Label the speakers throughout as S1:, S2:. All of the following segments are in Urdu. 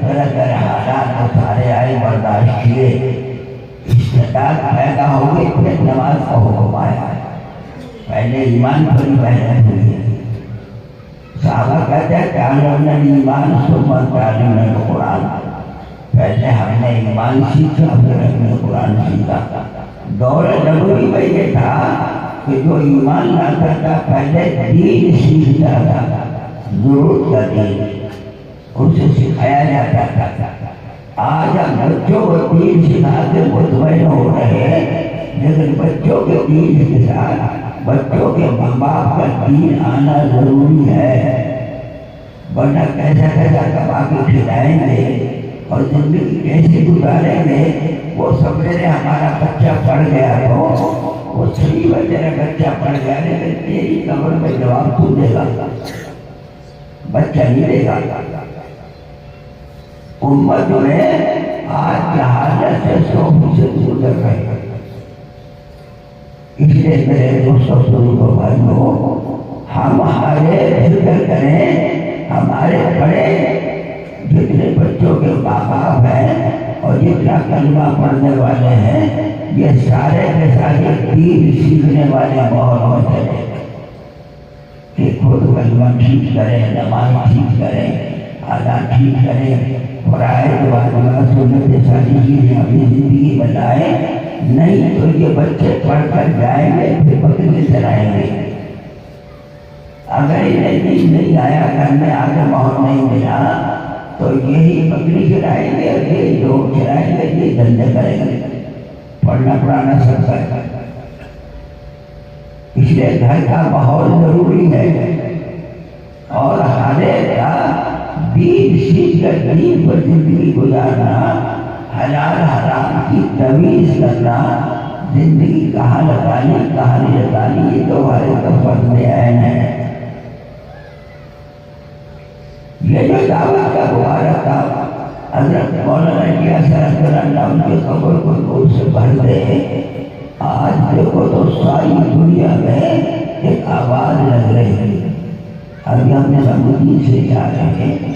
S1: طرح طرح حالات سارے آئے برداشت کیے، استطاعت پیدا ہو گئی، پھر نماز کا حکم آیا۔ پہلے ایمان پر ہی محنت ہوئی ہے۔ صحابہ کہتے ہیں تعلمنا الایمان ثم تعلمنا القرآن، پہلے ہم نے ایمان سیکھا پھر ہم نے قرآن سیکھا۔ دور نبوی میں یہ تھا کہ جو ایمان لاتا تھا پہلے دین سیکھتا تھا، ضرورت کا دین اسے سکھایا جاتا تھا۔ آج ہم بچوں کو دین سکھا کے مطمئن ہو رہے ہیں، لیکن بچوں کے دین کے ساتھ بچوں کے ماں باپ کا دین آنا ضروری ہے، ورنہ کیسا کیسا کما کے کھلائیں گے اور زندگی کیسے گزاریں گے۔ وہ سمجھے ہمارا بچہ پڑھ گیا تو وہ صحیح ہے، تیرا بچہ پڑھ گیا لیکن تیری قبر میں جواب تو دے گا، بچہ نہیں دے گا۔ امت میں آج جہالت سے 100% گزر رہی ہے۔ اس لیے میرے دوستوں بزرگوں بھائیوں، ہم ہمارے فکر کریں، ہمارے بڑے جتنے بچوں کے ماں باپ ہیں اور جتنا کلمہ پڑھنے والے ہیں، یہ سارے کے سارے دین سیکھنے والے ماحول میں چلے کہ خود کلمہ ٹھیک کریں، نماز ٹھیک کریں، اذان ٹھیک کریں، فرائض واجبات سنت ساری چیزیں اپنی زندگی میں لائیں۔ نہیں تو یہ بچے پڑھ کر جائیں گے پھر بکری چلائیں گے۔ اگر انہیں دین نہیں آیا، گھر میں آگے ماحول نہیں ملا تو یہی بکری چلائیں گے، یہی لوگ چلائیں گے، یہ دھندے کریں گے۔ پڑھنا پڑھانا سب کا ہے، اس لیے گھر کا ماحول ضروری ہے اور ہر ایک کا دین سیکھ کر دین پر زندگی گزارنا، حلال حرام کی تمیز کرنا، زندگی کہاں لگانی کہاں نہیں لگانی، یہ تو ہمارے فرض عین ہے۔ یہ جو دعوت کا مبارک تھا، حضرت مولانا الیاس رحمۃ اللہ ان کی قبر کو نور سے بھر دے۔ آج دیکھو تو ساری دنیا میں ایک آواز لگ رہی ہے۔ ابھی ہم نے رمضان سے جا رہے ہیں،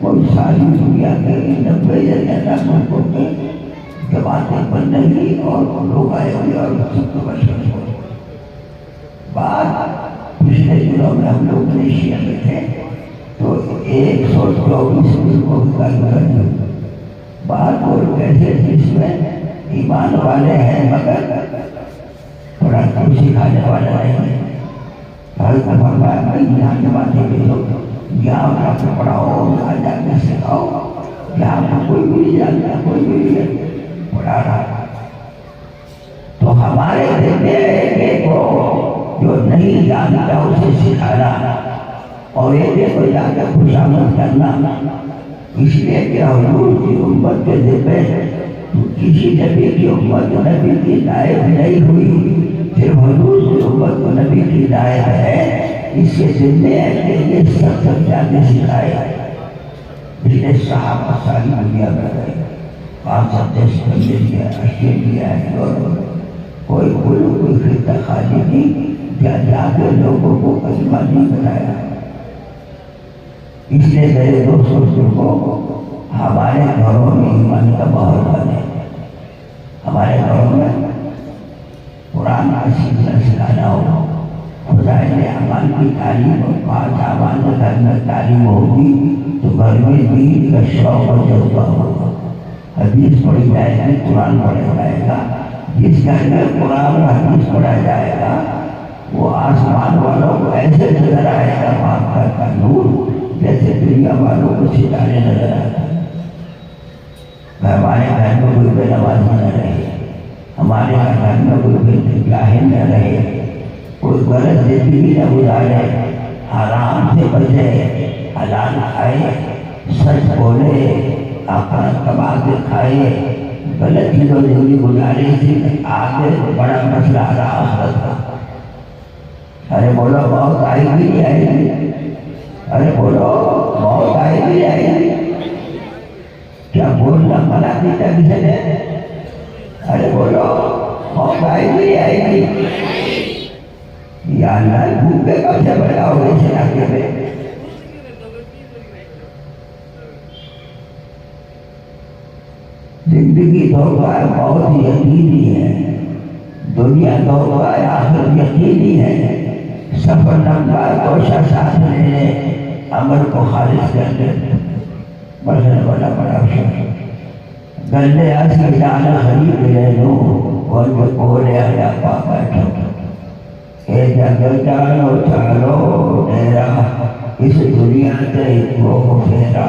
S1: وہ ساری دنیا کے 90 یا زیادہ ملکوں میں جماعتیں بن رہی اور لوگ آئے ہوئے اور سب کو مشہور ہو۔ بات پچھلے دنوں میں ہم لوگ ملیشیا میں تھے تو 124 ملکوں کا گھر بات اور کیسے جس میں ایمان والے ہیں مگر تھوڑا کچھ سکھانے والا نہیں ہے۔ ہر فرمایا بھائی یہاں جماعتیں کے لوگ یہاں جا کے پڑھاؤ، یہاں جا کے سکھاؤ، یہاں پر کوئی بھی نہیں جانتا، کوئی بھی نہیں پڑھا رہا۔ تو ہمارے ایک کو جو نہیں جانتا اسے سکھانا اور ایک کو جا کے خوشامد کرنا، اس لیے کہ حضور کی امت کے ذمہ کسی نبی کی امت نبی کی ہدایت نہیں ہوئی، صرف حضور کی امت کو نبی کی ہدایت ہے۔ اس کے ذمہ ہے کہ یہ سب جا کے سکھائے۔ اس لیے صحابہ ساری دنیا میں گئے، 500 دیش انڈیا، آسٹریلیا، یورپ، کوئی خطہ خالی نہیں جا کے لوگوں کو کلمہ نہیں بتایا۔ اس لیے میرے دوستوں کو ہمارے گھروں میں ایمان کا ماحول بنے، ہمارے گھروں میں قرآن کا سیکھنا سکھانا ہو، خدا نے اعمال کی تعلیم اور 5 اعمال میں گھر میں تعلیم ہوگی تو گھر میں دین کا شوق اور جذبہ ہوگا۔ حدیث پڑھی جائے گی، قرآن پڑھا جائے گا۔ جس گھر میں قرآن اور حدیث پڑھا جائے گا وہ آسمان والوں کو ایسے نظر آئے گا وہاں کا نور جیسے دنیا والوں کو ستارے نظر آتا ہے۔ ہمارے گھر میں کوئی بے نمازی نہ رہے، ہمارے گھر میں کوئی بے جاہل نہ رہے، کوئی غلط زندگی نہ گزارے، حرام سے بچے، حلال کھائے، سچ بولے، اپنا کما کے کھائے، غلط چیزوں زندگی گزارے، سے آگے بڑا مسئلہ آ رہا آخرت کا۔ ارے بولو موت آئے گی نہیں آئے گی؟ ارے بولو موت آئے گی نہیں آئے گی؟ کیا بولنا منع کیا کسی نے؟ ارے بولو موت آئے گی نہیں آئے گی؟ یا اللہ بھوکے کب سے بڑھاؤ گے اس علاقے میں؟ زندگی دھوکہ ہے، موت یقینی ہے، دنیا دھوکہ ہے، آخرت یقینی ہے، سفر لمبا ہے، کوشاں ساتھ لینے عمل کو خالص کر دے مرنے والا بڑا شخص گلے ایسی جانا خرید لے لو اور جو بولے آیا پا بیٹھو اے جگ جانو چالو ڈیرا اس دنیا سے کو پھیرا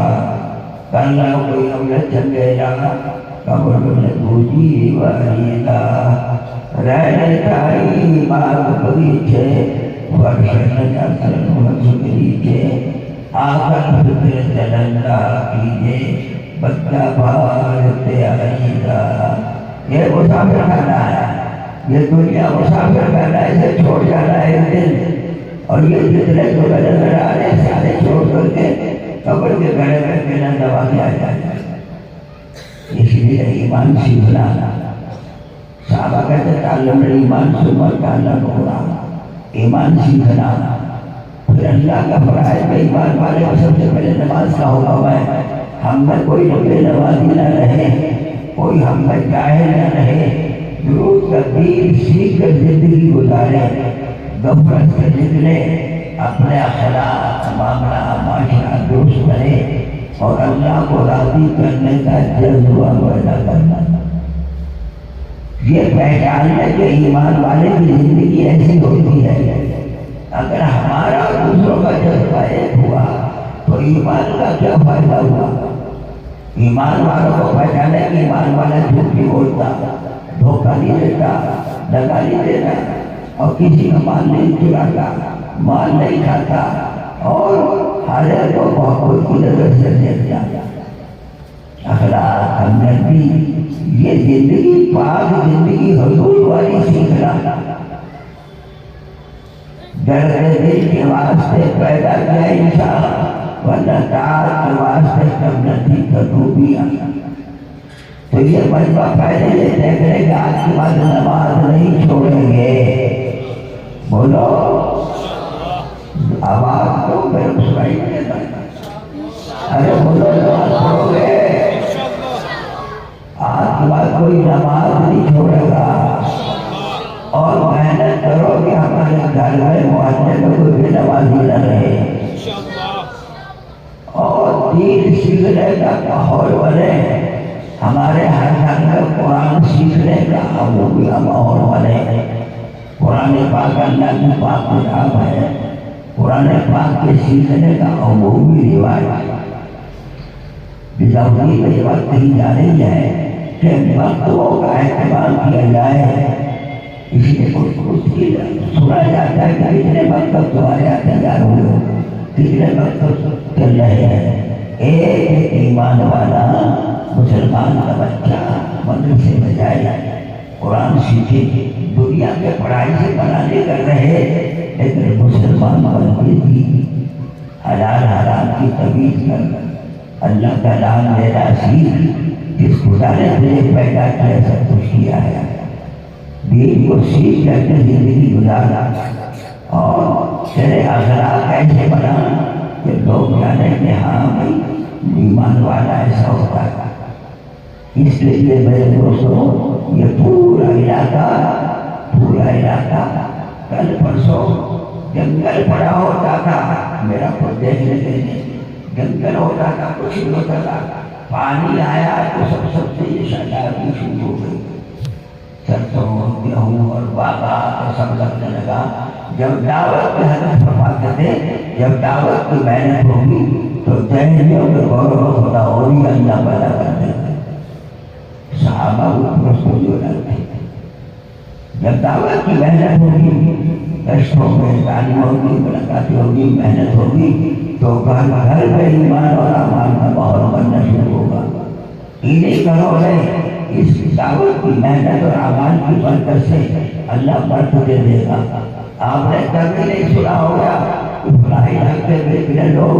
S1: کرنا کوئی عمل چنگیرا قبر میں بوجھی وحیدہ رہنے چاہی باغ بغیچے فرشن اثر مجھے آخر فکر چلندہ کیجے بچہ بار تیاری دا یہ مسافر خانہ ہے، یہ دنیا مسافر خانہ ہے، اسے چھوڑ جانا ہے ایک دن، اور یہ جتنے جو نظر آ رہے سارے چھوڑ کر کے قبر کے گھڑے میں بنا دوا کے آ جائے۔ اس لیے ایمان سیکھنا، صحابہ کہتے تعلم ایمان ثم تعلم قرآن، ایمان سیکھنا، پھر اللہ کا فرائض میں ایمان والے کو سب سے پہلے نماز کا حکم ہے۔ ہم میں کوئی بے نمازی نہ رہے، کوئی ہم میں جاہل نہ رہے، درود کا دین سیکھ کر زندگی گزارے، غفلت سے نکلے، اپنے اخلاق معاملہ معاشرہ درست کرے اور اللہ کو راضی کرنے کا جذبہ پیدا کرنا۔ یہ پہچان ہے کہ ایمان والے کی زندگی ایسی ہوتی ہے، اگر ہمارا دوسروں کا جذبہ ایک ہوا تو ایمان کا کیا فائدہ ہوا؟ ایمان والوں کو پہچانے کہ ایمان والا جھوٹ نہیں بولتا، دھوکہ نہیں دیتا، دگا نہیں دیتا، اور کسی کا مال نہیں چراتا، مال نہیں کھاتا، اور حاضر کو بہت کی نظر سے دیکھتا۔ اخلاق ہمدردی، یہ زندگی پاک زندگی حضور والی سیکھنا، درد دل کے واسطے پیدا کیا انسان، ورنہ دار کے واسطے کب نہ تھی کدوبیاں۔ تو یہ مجمع پہلے یہ دیکھ لے کہ آج کے بعد نماز نہیں چھوڑیں گے، بولو آواز تو میرے سنائی نہیں دیتا، ارے بولو نماز پڑھو گے، آج کے بعد کوئی نماز نہیں چھوڑے گا، اور محنت کرو کہ ہمارے گھر میں معاشرے میں کوئی بھی نمازی نہ رہے، اور دین سیکھنے کا ماحول بنے، ہمارے ہر گھر میں قرآن سیکھنے کا ماحول بنے۔ قرآن پاک اللہ کی پاک کتاب ہے، قرآن پاک کے سیکھنے کا عمومی رواج ہے۔ بزاوی میں یہ بات کہی جا رہی ہے کہ وقتوں کا اہتمام کیا جائے، اس لیے کچھ سنا جاتا ہے کہ کتنے وقت تک تمہارے تیار ہوئے، کتنے وقت تک چل رہے ہیں۔ ایک ایمان والا مسلمان کا بچہ مدرسے میں جائے، قرآن سیکھے، دنیا کے پڑھائی سے منع نہیں کر رہے، لیکن مسلمان بن کے بھی حلال حرام کی تمیز کر اللہ کا نام لینا سیکھ، جس خدا نے تجھے پیدا کیا سب کچھ کیا ہے، دین کو سیکھ کر کے زندگی گزارنا، اور تیرے اخلاق ایسے بنا کہ لوگ جانے کہ ہاں بھائی ایمان والا ایسا ہوتا ہے۔ اس لیے میرے دوستوں یہ پورا علاقہ کل پرسوں جنگل پڑا ہوتا تھا، میرا خود دیکھنے کے لیے جنگل ہوتا تھا، کچھ نہیں ہوتا تھا، پانی آیا تو سب سے یہ شجاعت شروع ہو گئی، سرسوں گیہوں اور باغات سب لگنے لگا۔ جب دعوت کے ہدف فرماتے تھے جب دعوت کی محنت ہوگی تو جہنمیوں کے غور و خدا اور ہی اللہ پیدا کر دیتے، صحابہ کو جو لگتے، جب دعوت کی محنت ہوگی، رشتوں میں تعلیم ہوگی، ملاقاتیں ہوگی، محنت ہوگی، تو گھر میں ایمان اور امان کا ماحول بننا شروع ہوگا۔ انہیں گھروں میں اس دعوت کی محنت اور امان کی برکت سے اللہ برکت دے گا۔ آپ نے کبھی نہیں سنا ہوگا کہ فلاں علاقے میں اتنے لوگ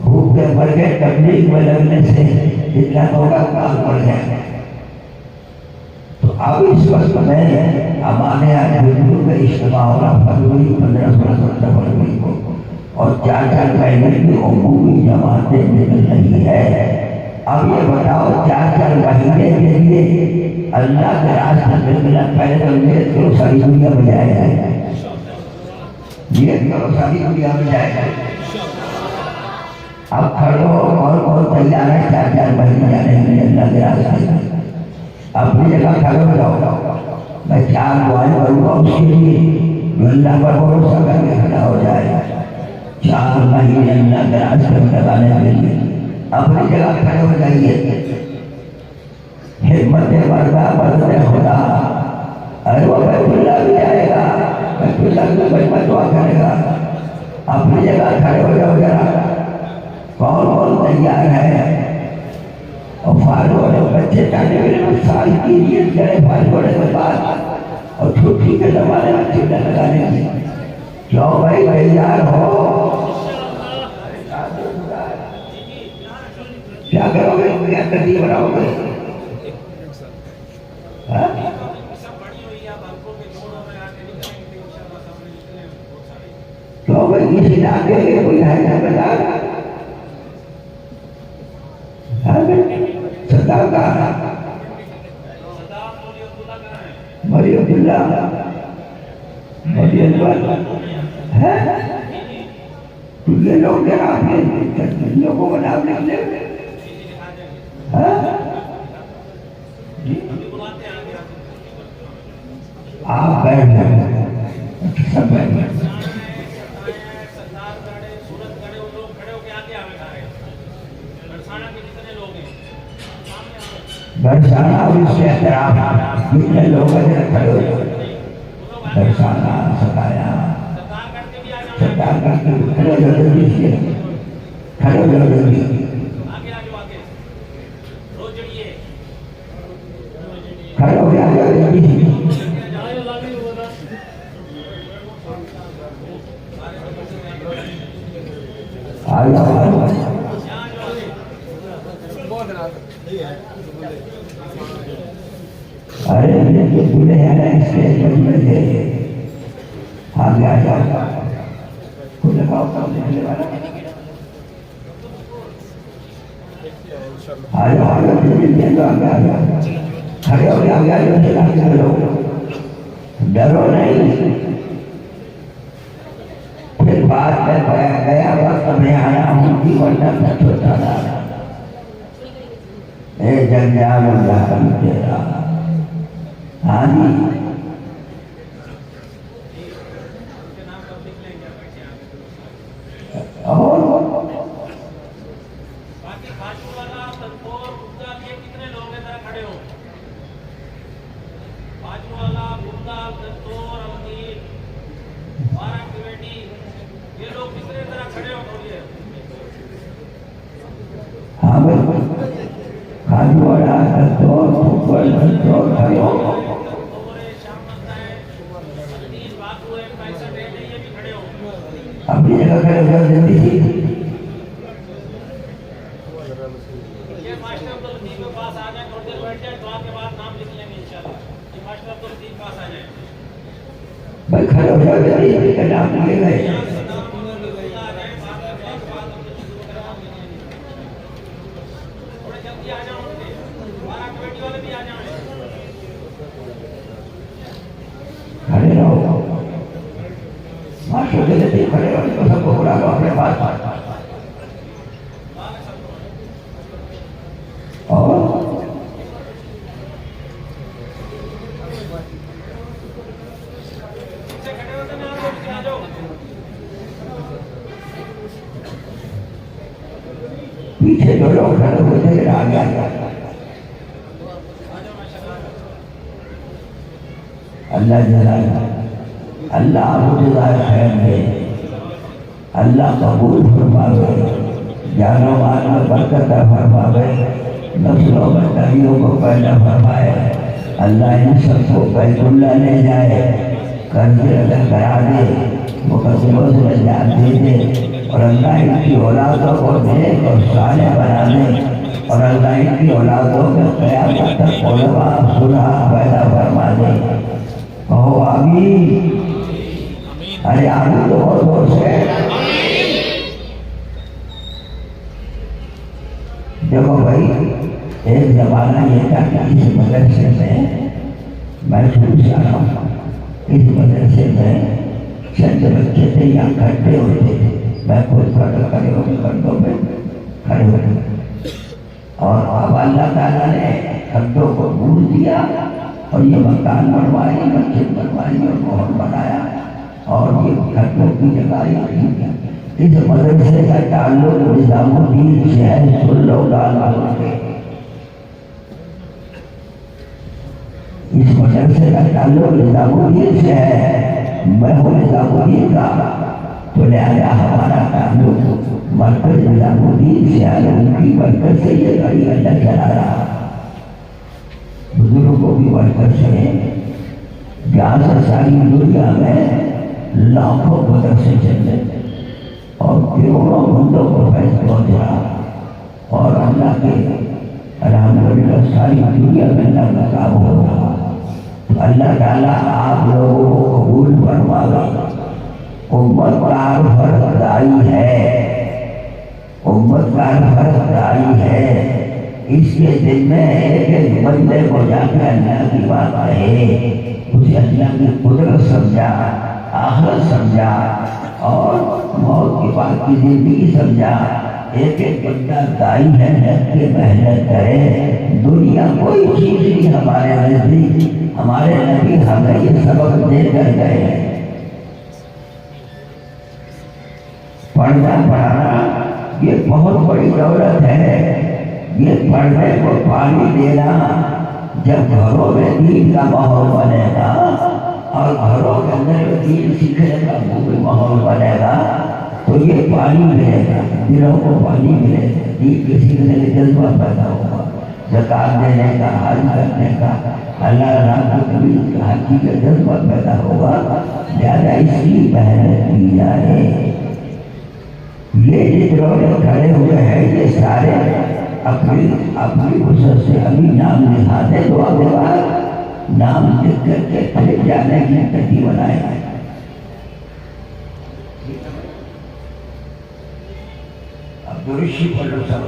S1: بھوک کے مر گئے تبلیغ میں لگنے سے، اتنا ہوگا کام پڑ جائے۔ تو اب اس وقت میں ہمارے یہاں بزرگوں کا اجتماع ہو رہا فروری 15-16 فروری کو، اور 4 مہینے کی عمومی جماعتیں نکل رہی ہے۔ اب یہ بتاؤ 4 مہینے کے لیے اللہ کے راستے میں ملنا، پہلے تو یہ کرو ساری دنیا میں جائے گا، یہ کرو ساری دنیا میں جائے گا۔ اب کھڑو اور تیار ہے 4 مہینے جانے کے لیے اللہ کے راستے میں، اپنی جگہ کھڑے ہو جاؤ۔ میں 4 دعائیں کروں گا اس کے لیے جو اللہ پر بھروسہ کر کے کھڑا ہو جائے۔ 4 مہینے اللہ کے راستے میں لگانے کے لیے اپنی جگہ کھڑے ہو جائیے۔ حکمت مردہ مدد خدا، ارے وہ بیت اللہ بھی جائے گا، بیت اللہ کی خدمت دعا کرے گا۔ اپنی جگہ کھڑے ہو جاؤ ذرا، کون تیار ہے؟ اور فارغ ہونے بچے جانے کے لیے سال کی نیت کرے فارغ ہونے کے بعد، اور چھٹی کے زمانے میں چلے لگانے کی۔ کیوں بھائی تیار ہو؟ کیا کرو گے؟ کیا ترتیب بناؤ گے؟ تو بھائی کسی علاقے کے کوئی ہے نا بتا صداق کا مری عبداللہ مری اللہ ہے لوگ لوگوں کو نام لکھ لے۔ آپ بیٹھ جائیں، سب بیٹھ جائیں۔ برسانہ اور اس کے اعتراف جتنے لوگ ہیں کھڑے ہو جائے، برسانہ ستایا ستار کرتے ہوئے کھڑے ہو جلدی سے، کھڑے ہو جلدی، کھڑے ہو جلدی۔ ارے یہ بولے ہیں نا اس کے جلد سے آگے آ جاؤ، کوئی لگاؤ کام دیکھنے والا آ جاؤ، آگے آگے آگے کھڑے ہو گیا، آگے آگے آگے لوگ ڈرو نہیں۔ پھر بعد میں گیا وقت میں آیا ہوں کی ورنہ سچ ہوتا رہا، اے جنجال اللہ کا تیرا۔ ہاں جی اپنی جگہ کھڑے ہو جاؤ جلدی سے۔ بھائی کھڑے ہو جاؤ جلدی، کا نام لے گئے۔ کھڑے رہو، ماشاء اللہ کھڑے ہو تو سب کو بلا لو اپنے پاس۔ پیچھے جو لوگ کھڑے ہوتے ہیں آگے آ جاتا۔ اللہ جلال اللہ جزائے خیر دے، اللہ قبول فرماوے، جان و مال میں برکت فرماوے، نسلوں میں نبیوں کو پیدا فرمائے۔ اللہ ان سب کو بیت اللہ لے جائے، قرض ادا کرا دے، مقدموں سے نجات دے دے، اور اللہ ان کی اولادوں کو نیک اور صالح بنا دے، اور اللہ ان کی اولادوں میں قیامت تک علماء صلحاء پیدا فرما دے۔ کہو آمین۔ ارے آمین تو بہت زور سے۔ دیکھو بھائی، ایک زمانہ یہ تھا کہ اس مدرسے میں شروع سے آ رہا ہوں، اس مدرسے میں چند بچے تھے یا کھڑے ہوتے تھے، میں خود کھڑے ہو کے گھنٹوں میں کھڑے ہوتے، اور اب اللہ تعالیٰ نے کھڈوں کو ڈھونڈ دیا اور یہ مکان بنوائی، مسجد بنوائی اور محل بنایا، اور یہ کھڈوں کی جگہ یہ اس مدرسے کا تعلق نظام الدین سے ہے، سن لو تعالیٰ سے۔ اس مدرسے کا تعلق نظام الدین سے ہے، میں ہوں نظام الدین کا، تو لہٰذا ہمارا تعلق مرکز نظام الدین سے ہے، ان کی مرکز سے یہ گاڑی اللہ چلا رہا، بزرگوں کی مرکز سے، جہاں سے ساری دنیا میں لاکھوں مدرسے چلے اور کروڑوں بندوں کو فیض پہنچ رہا، اور اللہ کے الحمدللہ ساری دنیا میں اللہ کا کام ہو رہا۔ اللہ تعالیٰ آپ لوگوں کو قبول فرمائے۔ امت کا فرض دائی ہے، امت کا فرض دائی ہے، اس کے دل میں ایک بندے کو جا کے اللہ کی بات کہے، اسے اللہ کی قدرت سمجھا، آخرت سمجھا، اور موت کے بعد کی زندگی سمجھا۔ ایک ایک بندہ دائی ہے، جب کے محنت کرے، دنیا کوئی چیز نہیں ہمارے نزدیک، ہمارے نبی ہمیں یہ سبق دے کر گئے۔ پڑھنا پڑھانا یہ بہت بڑی دولت ہے، یہ پڑھنے کو پانی دینا، جب گھروں میں دین کا ماحول بنے گا اور گھروں کے اندر دین سیکھنے کا ماحول بنے گا تو یہ پانی ملے گا، دلوں کو پانی ملے گا، دین کے سیکھنے کا جذبہ پیدا ہوگا، زکات دینے کا، حج کرنے کا، اللہ رب العالمین کا حج کا جذبہ پیدا ہوگا۔ لہٰذا اس کی محنت کی جائے۔ یہ جتنے کھڑے ہوئے ہیں یہ سارے اپنی وسعت سے ابھی نام لکھاتے، تو آگے بعد نام لکھ کر کے پھر جانے کی ترتیب بنائے گئے۔ اب درشی پر لوگ سب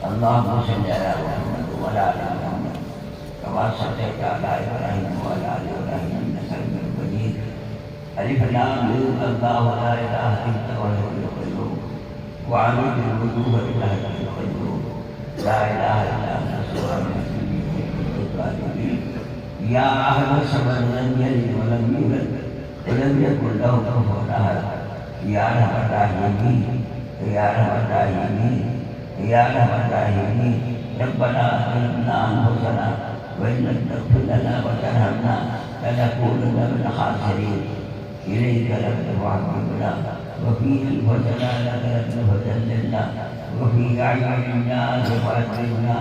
S1: اللهم صل على محمد وعلى آل محمد كما صليت على إبراهيم وعلى آل إبراهيم إنك حميد مجيد۔ ألف لام ميم الله لا إله إلا هو الحي القيوم وعليه الوجوه إلى الحي القيوم لا إله إلا أنت سبحانك إني كنت من الظالمين۔ يا أحد الصمد لم يلد ولم يولد ولم يكن له كفوا أحد۔ يا أرحم الراحمين، يا أرحم الراحمين، يا أرحم الراحمين۔ ربنا ظلمنا أنفسنا وإن لم تغفر لنا وترحمنا لنكونن من الخاسرين۔ إليك لك وحبنا وفي أنفسنا لك فذللنا وفي أعين الناس فأكرمنا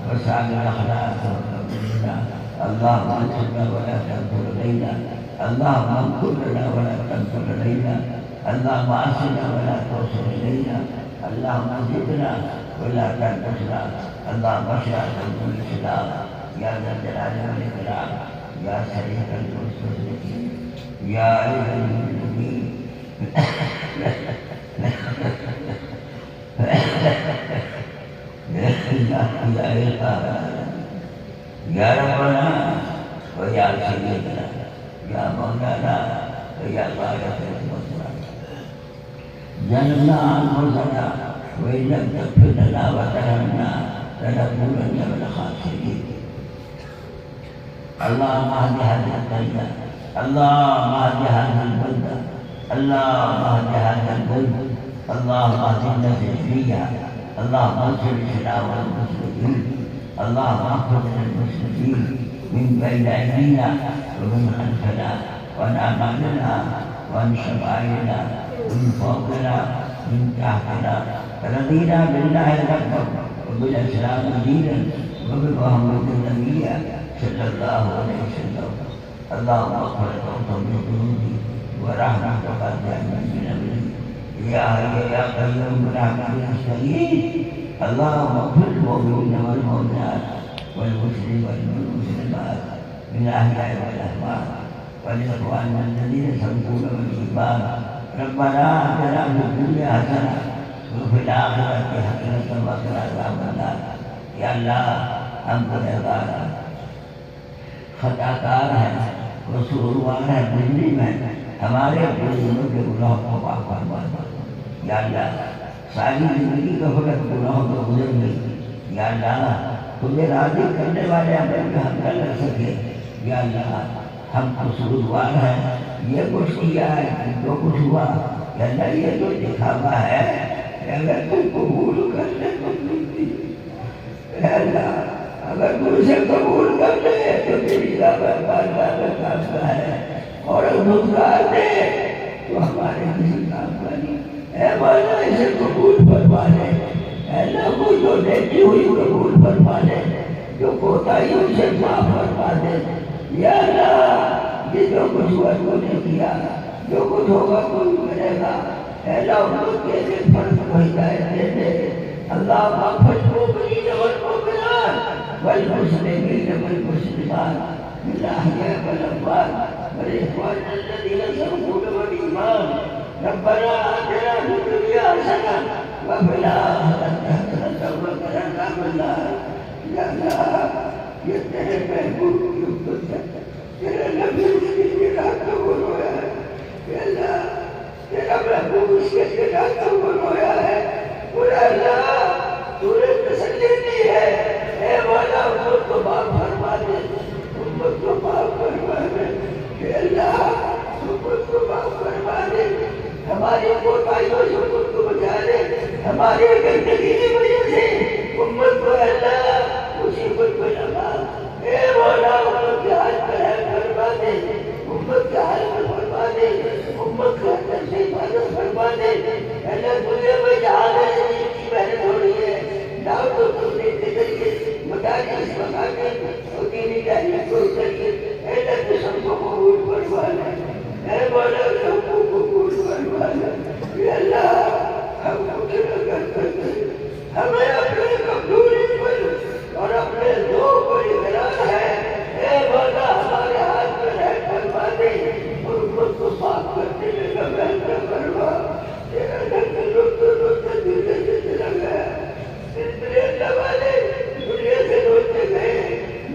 S1: وسعد الأخلاق وكبرنا۔ اللهم انصرنا ولا تنصر علينا، اللهم انصر لنا ولا تنصر علينا، اللهم أعصنا ولا تعصر إلينا، اللهم زدنا ولا تنقصنا، اللهم اشرح صدور الإسلام يا ذا الجلال والإكرام، يا سريع المستضعفين، يا أيها المؤمنين يا ربنا ويا سيدنا يا مولانا ويا غاية المصطفى، ظلمنا أنفسنا وإن لم تغفر لنا وترحمنا لنكونن من الخاسرين۔ اللهم اهد هذه القرية، اللهم اهد هذه البلدة، اللهم اهد هذا البلد، اللهم اهدنا ذرية، اللهم انصر الإسلام والمسلمين، اللهم اغفر للمسلمين من بين أيدينا ومن خلفنا وعن أمامنا وعن شمائلنا ومن فوقنا من تحتنا، رضينا بالله ربا وبالإسلام دينا وبمحمد نبيا صلى الله عليه وسلم۔ اللهم اغفر لهم من ذنوبي ورحمتك من أمري، يا حي يا قيوم برحمتك نستغيث، اللهم اغفر للمؤمنين والمؤمنات والمسلمين والمسلمات من الأحياء والأموات والإخوان الذين سبقونا بالإيمان ربنا آتنا في الدنيا حسنة وفي الآخرة حسنة وقنا عذاب النار. یا اللہ ہم گنہگار ہیں، خطا کار ہیں، قصوروار ہیں، مجرم ہیں، ہمارے گناہوں کے گناہوں کو معاف فرما دے. یا اللہ ساری زندگی کا فقط گناہوں میں گزر گئی. یا اللہ تمہیں راضی کرنے والے عمل کا ہم کر سکے. یا اللہ ہم قصوروار ہیں، یہ کچھ کیا ہے، جو کچھ ہوا. یا اللہ یہ جو دکھاوا ہے اگر تم قبول کر لے تو اے اللہ اگر تم اسے قبول کر لے تو تیری راہ پر بار راستہ ہے، اور دھتکار دے تو ہمارے کسی کام کا نہیں. اے مولا اسے قبول فرما لے. اے اللہ کو جو دیتی ہوئی قبول فرما لے، جو کوتاہیوں سے معاف فرما دے. یا اللہ یہ جو کچھ ہوا تو نے کیا، جو کچھ ہوگا تو کرے گا. اے اللہ امت کے ایک فرد کو ہدایت دے دے. اللہ مغفرت المؤمنین والمؤمنات والمسلمین والمسلمات الأحياء والأموات والإخوان الذين سبقونا بالإيمان ربنا آتنا في الدنيا حسنة وفي الآخرة حسنة وقنا عذاب النار. یا اللہ یہ تیرے محبوب کی امت ہے، تیرے نبی کی رات کو رویا ہے. یا اللہ تیرا محبوب اس کے لیے رات کو رویا ہے. اور اللہ تو نے تسلی دی ہے. اے مولا امت کو معاف فرما دے، امت کو معاف فرما دے. اے اللہ امت کو معاف فرما دے. ہماری کوتاہیوں سے امت کو بچا لے. ہماری گندگی کی وجہ سے امت کو اللہ مصیبت میں لگا. اے مولا امت کے حال پر ہے فرما دے، امت کے حال پر فرما دے، امت کو اندر سے حفاظت فرما دے. اللہ دنیا میں جہاں کی محنت ہو رہی ہے، نہ تو تم نے ذریعے مدارس مقامی اور دینی تعلیم کو ذریعے اللہ تو سب کو قبول فرما لے. اے مولا سب کو قبول فرما لے. اے اللہ ہم کچھ نہ کر سکتے، ہمیں اپنے کمزوری پر اور اپنے ذوق پر اقرار ہے. اے مولا ہمارے ہاتھ میں رہ فرما دے اور امت کو معاف کرنے میں کا فیصلہ فرما. تیرا ڈھنگ روتے روتے دنیا سے چلا گیا، سلسلے اللہ والے دنیا سے روتے گئے.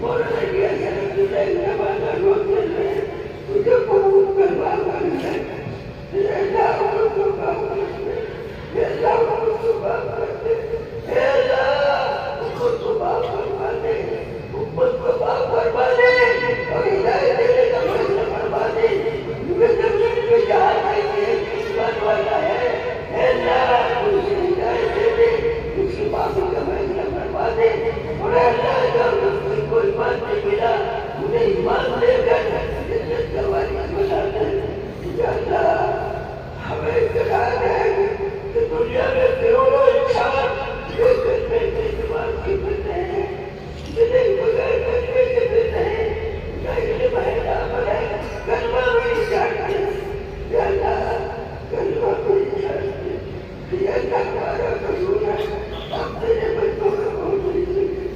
S1: مولانا کیا سرک اللہ والا روتے گئے. تجھے قبول کروا کر لے. اے اللہ امت کو معاف کر دے. اے اللہ امت کو معاف کر دے. اے اللہ امت کو معاف فرما دے، امت کو معاف فرما دے اور ہدایت دینے کا فیصلہ فرما دے. کیونکہ زمین میں جہاں نہیں ہے ایمان والا ہے. اے اللہ اسے ہدایت دے دے، اس کی معافی کا فیصلہ فرما دے. اور اے اللہ جب کو ایمان نہیں ملا انہیں ایمان دے کر جنت کا وارث بنا دے. یا اللہ ہمیں اقرار ہے کہ دنیا میں کروڑوں انسان یہ کلمے کے استعمال کی پھرتے ہیں، جنہیں بغیر کلمے کے پھرتے ہیں. یا علم ہے عمل ہے، کلمہ بھی نہیں جانتے. یا اللہ کلمہ کو نہیں جانتے. یا اللہ ہمارا قصور ہے، ہم تیرے بندوں کو پہنچ نہیں سکے،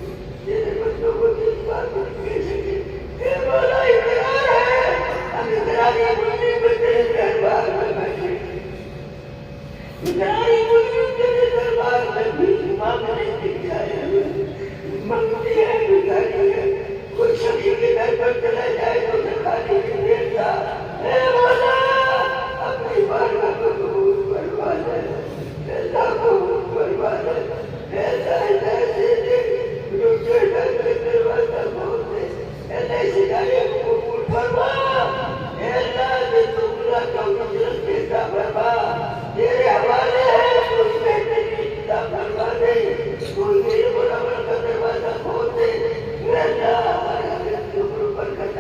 S1: تیرے بندوں کو اس بات کو نہیں کہہ سکے. اے مولا اقرار ہے، ہم اقراری مجھے میں تیرے دربار میں بیٹھے، اقراری مجھے تیرے دربار میں بھی مانگنے کے لیے آئے ہوئے. منگتی ہے بھکاری ہے، کوئی شخص کے گھر پر چلا جائے تو خالی نہیں دیتا. اے مولا اپنی بارگاہ کو قبول فرما لے. اے اللہ قبول فرما لے. اے اللہ ہدایت دے دے، جو شیطان کے دروازہ کھول دے. اے اللہ اس ہدایت کو قبول فرما. اے اللہ جس کو بلا تو اجرت دیتا فرما. تیرے حوالے ہے، کوئی بہترین عطا فرما دے، کوئی علم اور عمل کا دروازہ کھول دے. اے اللہ ہمارے حضرت کے اوپر برکت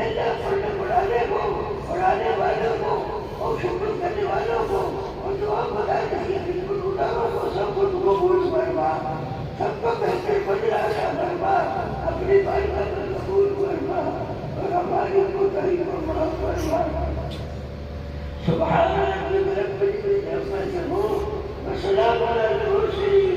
S1: اللہ پڑھنے پڑھانے کو، پڑھانے والوں کو اور شکر کرنے والوں کو اور دعا بتانے کے بالکل اٹھاؤ کو سب کو قبول فرما، سب کو بہتر بدلا عطا فرما، اپنے بھائی کا قبول فرما اور ہماری کوتاہی کو معاف فرما۔ سبحان ربك رب العزة عما يصفون وسلام على المرسلين